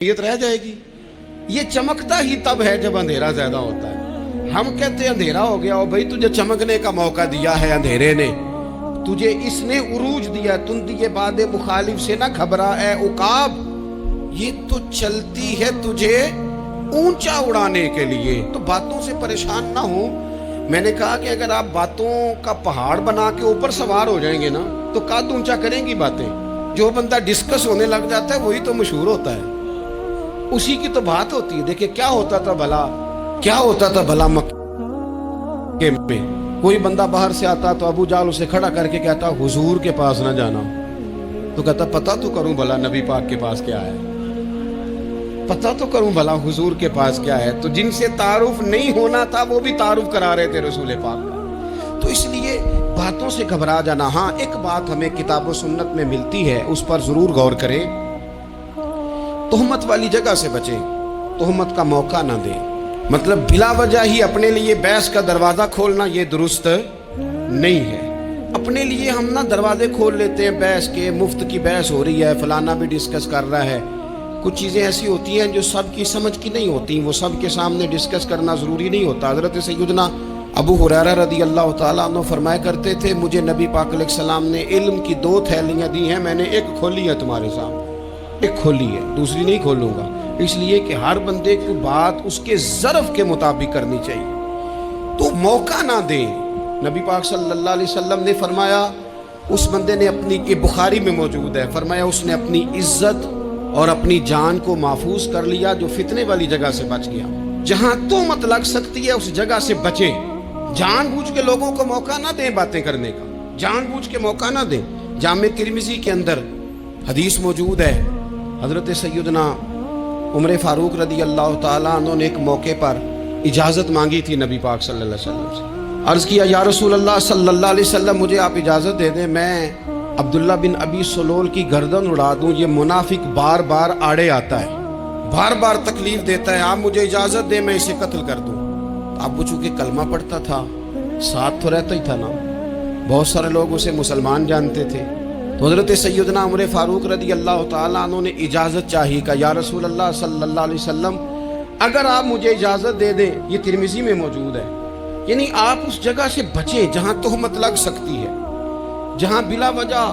نیت رہ جائے گی۔ یہ چمکتا ہی تب ہے جب اندھیرا زیادہ ہوتا ہے۔ ہم کہتے ہیں اندھیرا ہو گیا، بھائی تجھے چمکنے کا موقع دیا ہے اندھیرے نے، تجھے اس نے عروج دیا، تندیے باد مخالف سے نہ گھبرا اے عقاب، یہ تو چلتی ہے تجھے اونچا اڑانے کے لیے، تو باتوں سے پریشان نہ ہو۔ میں نے کہا کہ اگر آپ باتوں کا پہاڑ بنا کے اوپر سوار ہو جائیں گے نا تو قد اونچا کریں گی باتیں۔ جو بندہ ڈسکس ہونے لگ جاتا ہے وہی تو مشہور ہوتا ہے، اسی کی تو بات ہوتی ہے۔ دیکھیں کیا ہوتا تھا بھلا مکے میں کوئی بندہ باہر سے آتا تو ابو جہل اسے کھڑا کر کے کہتا حضور کے پاس نہ جانا، تو کہتا پتہ تو کروں بھلا نبی پاک کے پاس کیا ہے، پتہ تو کروں بھلا حضور کے پاس کیا ہے۔ تو جن سے تعارف نہیں ہونا تھا وہ بھی تعارف کرا رہے تھے رسول پاک کا۔ تو اس لیے باتوں سے گھبرا جانا، ہاں ایک بات ہمیں کتاب و سنت میں ملتی ہے، اس پر ضرور غور کریں، تہمت والی جگہ سے بچیں، تہمت کا موقع نہ دیں۔ مطلب بلا وجہ ہی اپنے لیے بحث کا دروازہ کھولنا یہ درست نہیں ہے۔ اپنے لیے ہم نہ دروازے کھول لیتے ہیں بحث کے، مفت کی بحث ہو رہی ہے، فلانا بھی ڈسکس کر رہا ہے۔ کچھ چیزیں ایسی ہوتی ہیں جو سب کی سمجھ کی نہیں ہوتی، وہ سب کے سامنے ڈسکس کرنا ضروری نہیں ہوتا۔ حضرت سیدنا ابو ہریرہ رضی اللہ تعالیٰ عنہ فرمایا کرتے تھے، مجھے نبی پاک علیہ السلام نے علم کی 2 تھیلیاں دی ہیں، میں نے ایک کھولی ہے تمہارے سامنے، ایک کھولی ہے، دوسری نہیں کھولوں گا، اس لیے کہ ہر بندے کو بات اس کے ظرف کے مطابق کرنی چاہیے۔ تو موقع نہ دیں۔ نبی پاک صلی اللہ علیہ وسلم نے فرمایا اس بندے نے اپنی، یہ بخاری میں موجود ہے، فرمایا اس نے اپنی عزت اور اپنی جان کو محفوظ کر لیا جو فتنے والی جگہ سے بچ گیا۔ جہاں تہمت لگ سکتی ہے اس جگہ سے بچیں، جان بوجھ کے لوگوں کو موقع نہ دیں باتیں کرنے کا، جان بوجھ کے موقع نہ دیں۔ جامع ترمذی کے اندر حدیث موجود ہے، حضرت سیدنا عمر فاروق رضی اللہ تعالیٰ عنہ نے ایک موقع پر اجازت مانگی تھی نبی پاک صلی اللہ علیہ وسلم سے۔ عرض کیا یا رسول اللہ صلی اللہ علیہ وسلم مجھے آپ اجازت دے دیں، میں عبداللہ بن ابی سلول کی گردن اڑا دوں، یہ منافق بار بار آڑے آتا ہے، بار بار تکلیف دیتا ہے، آپ مجھے اجازت دیں میں اسے قتل کر دوں۔ اب وہ چونکہ کلمہ پڑھتا تھا، ساتھ تو رہتا ہی تھا نا، بہت سارے لوگ اسے مسلمان جانتے تھے، تو حضرت سیدنا عمر فاروق رضی اللہ تعالیٰ عنہ نے اجازت چاہی کہ یا رسول اللہ صلی اللہ علیہ وسلم اگر آپ مجھے اجازت دے دیں، یہ ترمذی میں موجود ہے، یعنی آپ اس جگہ سے بچیں جہاں تہمت لگ سکتی ہے، جہاں بلا وجہ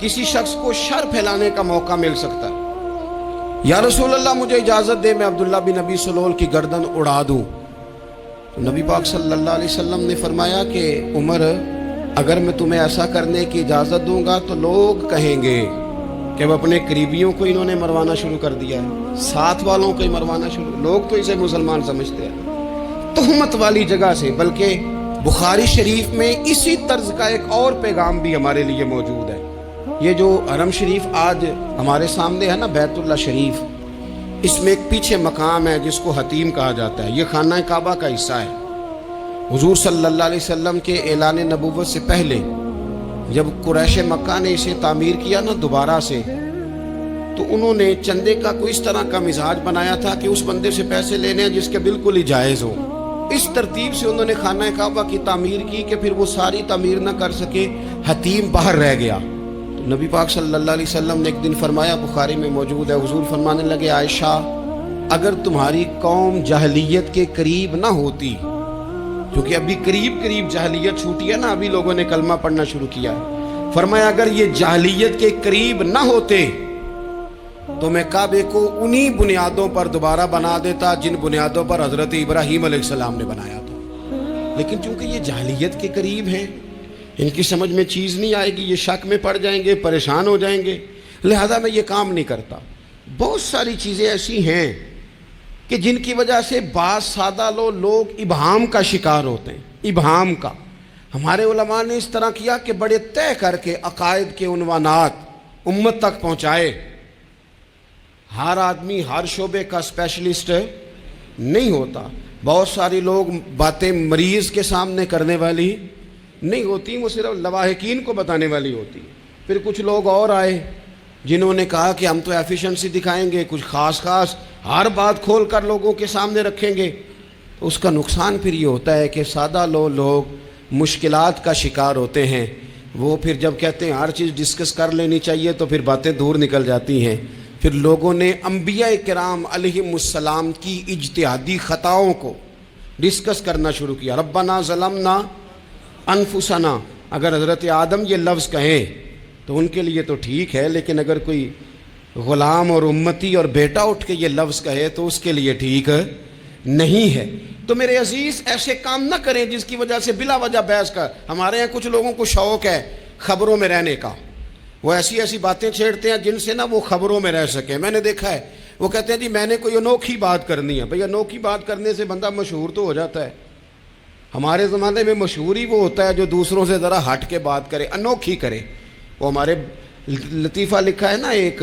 کسی شخص کو شر پھیلانے کا موقع مل سکتا ہے۔ یا رسول اللہ مجھے اجازت دے میں عبداللہ بن ابی سلول کی گردن اڑا دوں۔ نبی پاک صلی اللہ علیہ وسلم نے فرمایا کہ عمر اگر میں تمہیں ایسا کرنے کی اجازت دوں گا تو لوگ کہیں گے کہ اب اپنے قریبیوں کو انہوں نے مروانا شروع کر دیا ہے، ساتھ والوں کو ہی مروانا شروع، لوگ تو اسے مسلمان سمجھتے ہیں۔ تہمت والی جگہ سے، بلکہ بخاری شریف میں اسی طرز کا ایک اور پیغام بھی ہمارے لیے موجود ہے۔ یہ جو حرم شریف آج ہمارے سامنے ہے نا، بیت اللہ شریف، اس میں ایک پیچھے مقام ہے جس کو حتیم کہا جاتا ہے، یہ خانہ کعبہ کا حصہ ہے۔ حضور صلی اللہ علیہ وسلم کے اعلان نبوت سے پہلے جب قریش مکہ نے اسے تعمیر کیا نا دوبارہ سے، تو انہوں نے چندے کا کوئی اس طرح کا مزاج بنایا تھا کہ اس بندے سے پیسے لینے ہیں جس کے بالکل ہی جائز ہو۔ اس ترتیب سے انہوں نے خانہ کعبہ کی تعمیر کی کہ پھر وہ ساری تعمیر نہ کر سکے، حتیم باہر رہ گیا۔ تو نبی پاک صلی اللہ علیہ وسلم نے ایک دن فرمایا، بخاری میں موجود ہے، حضور فرمانے لگے عائشہ اگر تمہاری قوم جاہلیت کے قریب نہ ہوتی، کیونکہ ابھی قریب جاہلیت چھوٹی ہے نا، ابھی لوگوں نے کلمہ پڑھنا شروع کیا ہے، فرمایا اگر یہ جاہلیت کے قریب نہ ہوتے تو میں کعبے کو انہی بنیادوں پر دوبارہ بنا دیتا جن بنیادوں پر حضرت ابراہیم علیہ السلام نے بنایا تھا، لیکن چونکہ یہ جاہلیت کے قریب ہیں، ان کی سمجھ میں چیز نہیں آئے گی، یہ شک میں پڑ جائیں گے، پریشان ہو جائیں گے، لہذا میں یہ کام نہیں کرتا۔ بہت ساری چیزیں ایسی ہیں کہ جن کی وجہ سے بعض سادہ لوگ ابہام کا شکار ہوتے ہیں، ابہام کا۔ ہمارے علماء نے اس طرح کیا کہ بڑے طے کر کے عقائد کے عنوانات امت تک پہنچائے۔ ہر آدمی ہر شعبے کا اسپیشلسٹ نہیں ہوتا، بہت ساری لوگ باتیں مریض کے سامنے کرنے والی نہیں ہوتی، وہ صرف لواحقین کو بتانے والی ہوتی۔ پھر کچھ لوگ اور آئے جنہوں نے کہا کہ ہم تو ایفیشنسی دکھائیں گے، کچھ خاص ہر بات کھول کر لوگوں کے سامنے رکھیں گے، تو اس کا نقصان پھر یہ ہوتا ہے کہ سادہ لوگ مشکلات کا شکار ہوتے ہیں۔ وہ پھر جب کہتے ہیں ہر چیز ڈسکس کر لینی چاہیے تو پھر باتیں دور نکل جاتی ہیں، پھر لوگوں نے انبیاء کرام علیہم السلام کی اجتہادی خطاؤں کو ڈسکس کرنا شروع کیا. ربنا ظلمنا انفسنا. اگر حضرت آدم یہ لفظ کہیں تو ان کے لیے تو ٹھیک ہے، لیکن اگر کوئی غلام اور امتی اور بیٹا اٹھ کے یہ لفظ کہے تو اس کے لیے ٹھیک نہیں ہے. تو میرے عزیز ایسے کام نہ کریں جس کی وجہ سے بلا وجہ بحث کا. ہمارے یہاں کچھ لوگوں کو شوق ہے خبروں میں رہنے کا، وہ ایسی ایسی باتیں چھیڑتے ہیں جن سے نا وہ خبروں میں رہ سکیں. میں نے دیکھا ہے وہ کہتے ہیں جی میں نے کوئی انوکھی بات کرنی ہے. بھئی انوکھی بات کرنے سے بندہ مشہور تو ہو جاتا ہے. ہمارے زمانے میں مشہور ہی وہ ہوتا ہے جو دوسروں سے ذرا ہٹ کے بات کرے، انوکھی کرے. وہ ہمارے لطیفہ لکھا ہے نا، ایک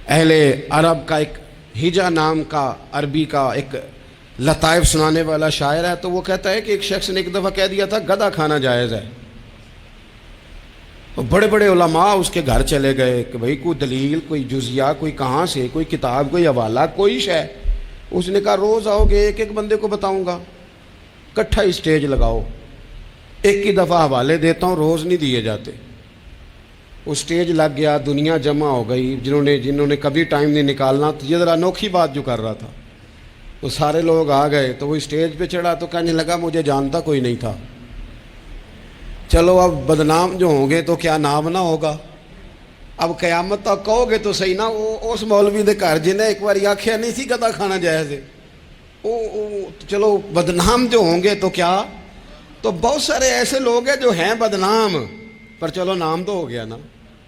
اہل عرب کا ایک ہجا نام کا عربی کا ایک لطائف سنانے والا شاعر ہے، تو وہ کہتا ہے کہ ایک شخص نے ایک دفعہ کہہ دیا تھا گدھا کھانا جائز ہے. بڑے بڑے علماء اس کے گھر چلے گئے کہ بھئی کوئی دلیل، کوئی جزیہ، کوئی کہاں سے، کوئی کتاب، کوئی حوالہ، کوئی شے. اس نے کہا روز آؤ گے ایک ایک بندے کو بتاؤں گا، کٹھا اسٹیج لگاؤ، ایک ہی دفعہ حوالے دیتا ہوں، روز نہیں دیے جاتے. وہ اسٹیج لگ گیا، دنیا جمع ہو گئی، جنہوں نے کبھی ٹائم نہیں نکالنا. تو یہ ذرا انوکھی بات جو کر رہا تھا تو سارے لوگ آ گئے. تو وہ اسٹیج پہ چڑھا تو کہنے لگا مجھے جانتا کوئی نہیں تھا. چلو اب بدنام جو ہوں گے تو کیا نام نہ ہوگا. اب قیامت تک کہو گے تو صحیح نا، وہ اس مولوی دے گھر جنہیں ایک بار آخیا نہیں تھی گدھا کھانا جائز ہے، چلو بدنام جو ہوں گے تو کیا. تو بہت سارے ایسے لوگ ہیں جو ہیں بدنام، پر چلو نام تو ہو گیا نا.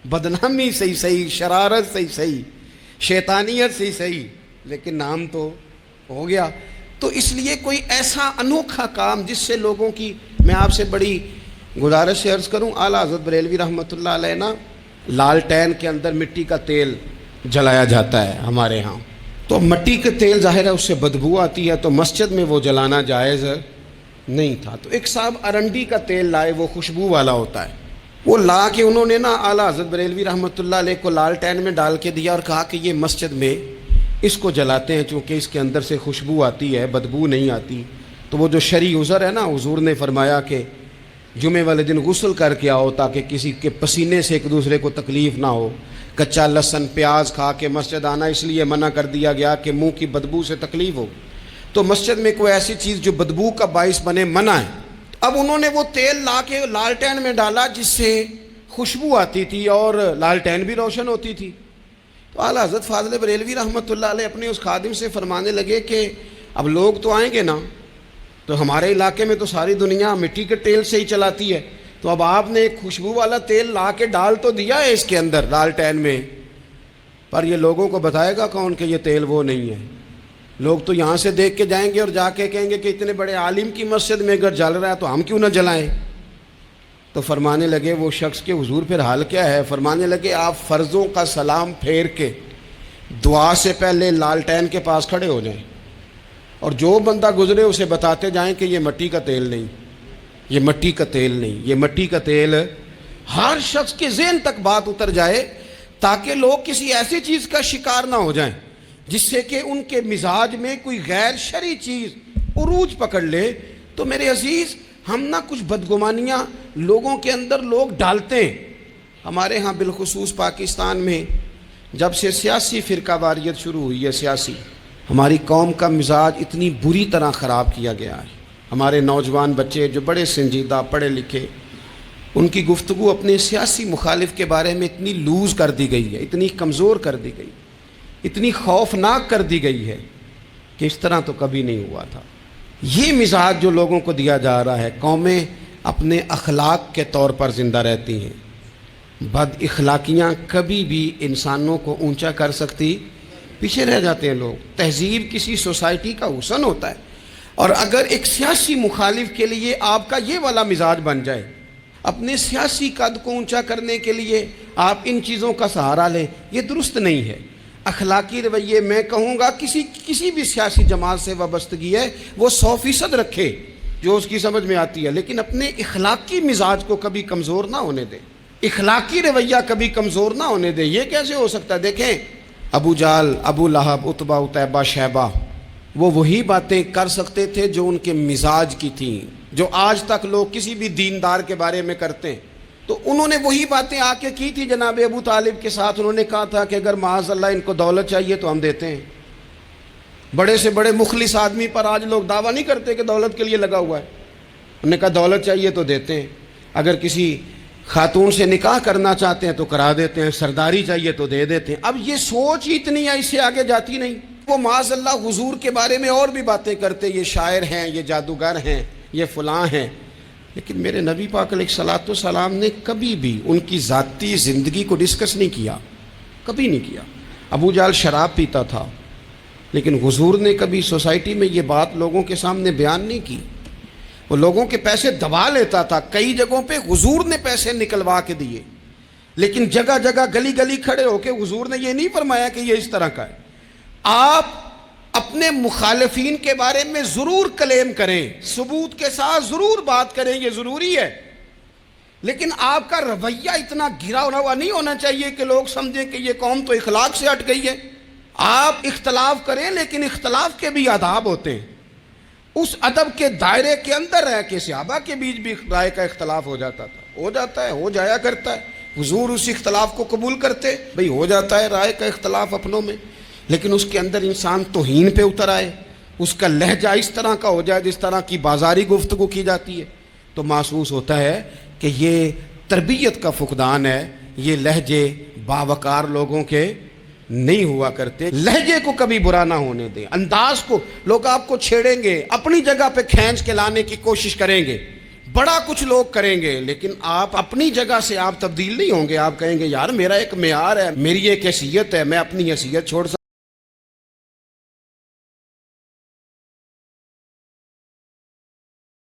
بدنامی صحیح، شرارت صحیح، شیطانیت صحیح، لیکن نام تو ہو گیا. تو اس لیے کوئی ایسا انوکھا کام جس سے لوگوں کی، میں آپ سے بڑی گزارش سے عرض کروں، اعلیٰ حضرت بریلوی رحمۃ اللہ علیہ نا لالٹین کے اندر مٹی کا تیل جلایا جاتا ہے ہمارے ہاں. تو مٹی کا تیل ظاہر ہے اس سے بدبو آتی ہے، تو مسجد میں وہ جلانا جائز نہیں تھا. تو ایک صاحب ارنڈی کا تیل لائے، وہ خوشبو والا ہوتا ہے. وہ لا کے انہوں نے نا اعلیٰ حضرت بریلوی رحمۃ اللہ علیہ کو لالٹین میں ڈال کے دیا اور کہا کہ یہ مسجد میں اس کو جلاتے ہیں چونکہ اس کے اندر سے خوشبو آتی ہے، بدبو نہیں آتی. تو وہ جو شرعی عذر ہے نا، حضور نے فرمایا کہ جمعے والے دن غسل کر کے آؤ تاکہ کسی کے پسینے سے ایک دوسرے کو تکلیف نہ ہو. کچا لہسن پیاز کھا کے مسجد آنا اس لیے منع کر دیا گیا کہ منہ کی بدبو سے تکلیف ہو. تو مسجد میں کوئی ایسی چیز جو بدبو کا باعث بنے منع ہے. اب انہوں نے وہ تیل لا کے لالٹین میں ڈالا جس سے خوشبو آتی تھی اور لالٹین بھی روشن ہوتی تھی. تو اعلیٰ حضرت فاضل بریلوی رحمۃ اللہ علیہ اپنے اس خادم سے فرمانے لگے کہ اب لوگ تو آئیں گے نا، تو ہمارے علاقے میں تو ساری دنیا مٹی کے تیل سے ہی چلاتی ہے، تو اب آپ نے ایک خوشبو والا تیل لا کے ڈال تو دیا ہے اس کے اندر لالٹین میں، پر یہ لوگوں کو بتائے گا کون کہ یہ تیل وہ نہیں ہے. لوگ تو یہاں سے دیکھ کے جائیں گے اور جا کے کہیں گے کہ اتنے بڑے عالم کی مسجد میں اگر جل رہا ہے تو ہم کیوں نہ جلائیں. تو فرمانے لگے وہ شخص کے حضور پھر حال کیا ہے. فرمانے لگے آپ فرضوں کا سلام پھیر کے دعا سے پہلے لالٹین کے پاس کھڑے ہو جائیں اور جو بندہ گزرے اسے بتاتے جائیں کہ یہ مٹی کا تیل نہیں، یہ مٹی کا تیل نہیں، یہ مٹی کا تیل. ہر شخص کے ذہن تک بات اتر جائے تاکہ لوگ کسی ایسی چیز کا شکار نہ ہو جائیں جس سے کہ ان کے مزاج میں کوئی غیر شرعی چیز عروج پکڑ لے. تو میرے عزیز ہم نہ کچھ بدگمانیاں لوگوں کے اندر لوگ ڈالتے ہیں. ہمارے ہاں بالخصوص پاکستان میں جب سے سیاسی فرقہ واریت شروع ہوئی ہے، سیاسی، ہماری قوم کا مزاج اتنی بری طرح خراب کیا گیا ہے. ہمارے نوجوان بچے جو بڑے سنجیدہ پڑھے لکھے، ان کی گفتگو اپنے سیاسی مخالف کے بارے میں اتنی لوز کر دی گئی ہے، اتنی کمزور کر دی گئی، اتنی خوفناک کر دی گئی ہے کہ اس طرح تو کبھی نہیں ہوا تھا. یہ مزاج جو لوگوں کو دیا جا رہا ہے، قومیں اپنے اخلاق کے طور پر زندہ رہتی ہیں. بد اخلاقیاں کبھی بھی انسانوں کو اونچا کر سکتی، پیچھے رہ جاتے ہیں لوگ. تہذیب کسی سوسائٹی کا حسن ہوتا ہے، اور اگر ایک سیاسی مخالف کے لیے آپ کا یہ والا مزاج بن جائے، اپنے سیاسی قد کو اونچا کرنے کے لیے آپ ان چیزوں کا سہارا لیں، یہ درست نہیں ہے. اخلاقی رویے میں کہوں گا کسی بھی سیاسی جماعت سے وابستگی ہے وہ 100% رکھے جو اس کی سمجھ میں آتی ہے، لیکن اپنے اخلاقی مزاج کو کبھی کمزور نہ ہونے دے، اخلاقی رویہ کبھی کمزور نہ ہونے دے. یہ کیسے ہو سکتا ہے؟ دیکھیں ابو جہل، ابو لہب، عتبہ، عتیبہ، شیبہ، وہ وہی باتیں کر سکتے تھے جو ان کے مزاج کی تھیں، جو آج تک لوگ کسی بھی دیندار کے بارے میں کرتے ہیں. تو انہوں نے وہی باتیں آ کے کی تھی جناب ابو طالب کے ساتھ. انہوں نے کہا تھا کہ اگر معاذ اللہ ان کو دولت چاہیے تو ہم دیتے ہیں. بڑے سے بڑے مخلص آدمی پر آج لوگ دعویٰ نہیں کرتے کہ دولت کے لیے لگا ہوا ہے. انہوں نے کہا دولت چاہیے تو دیتے ہیں, اگر کسی خاتون سے نکاح کرنا چاہتے ہیں تو کرا دیتے ہیں, سرداری چاہیے تو دے دیتے ہیں. اب یہ سوچ ہی اتنی ہے, اس سے آگے جاتی نہیں. وہ معاذ اللہ حضور کے بارے میں اور بھی باتیں کرتے, یہ شاعر ہیں, یہ جادوگر ہیں, یہ فلاں ہیں. لیکن میرے نبی پاک علیہ الصلوۃ والسلام نے کبھی بھی ان کی ذاتی زندگی کو ڈسکس نہیں کیا, کبھی نہیں کیا. ابو جہل شراب پیتا تھا, لیکن حضور نے کبھی سوسائٹی میں یہ بات لوگوں کے سامنے بیان نہیں کی. وہ لوگوں کے پیسے دبا لیتا تھا, کئی جگہوں پہ حضور نے پیسے نکلوا کے دیے, لیکن جگہ جگہ گلی گلی کھڑے ہو کے حضور نے یہ نہیں فرمایا کہ یہ اس طرح کا ہے. آپ اپنے مخالفین کے بارے میں ضرور کلیم کریں, ثبوت کے ساتھ ضرور بات کریں, یہ ضروری ہے, لیکن آپ کا رویہ اتنا گھرا ہوا نہیں ہونا چاہیے کہ لوگ سمجھیں کہ یہ قوم تو اخلاق سے ہٹ گئی ہے. آپ اختلاف کریں, لیکن اختلاف کے بھی آداب ہوتے ہیں. اس ادب کے دائرے کے اندر رہ کے صحابہ کے بیچ بھی رائے کا اختلاف ہو جاتا تھا, ہو جاتا ہے, ہو جایا کرتا ہے. حضور اس اختلاف کو قبول کرتے, بھئی ہو جاتا ہے رائے کا اختلاف اپنوں میں, لیکن اس کے اندر انسان توہین پہ اتر آئے, اس کا لہجہ اس طرح کا ہو جائے جس طرح کی بازاری گفتگو کی جاتی ہے, تو محسوس ہوتا ہے کہ یہ تربیت کا فقدان ہے. یہ لہجے باوقار لوگوں کے نہیں ہوا کرتے. لہجے کو کبھی برا نہ ہونے دیں, انداز کو. لوگ آپ کو چھیڑیں گے, اپنی جگہ پہ کھینچ کے لانے کی کوشش کریں گے, بڑا کچھ لوگ کریں گے, لیکن آپ اپنی جگہ سے آپ تبدیل نہیں ہوں گے. آپ کہیں گے یار میرا ایک معیار ہے, میری ایک حیثیت ہے, میں اپنی حیثیت چھوڑ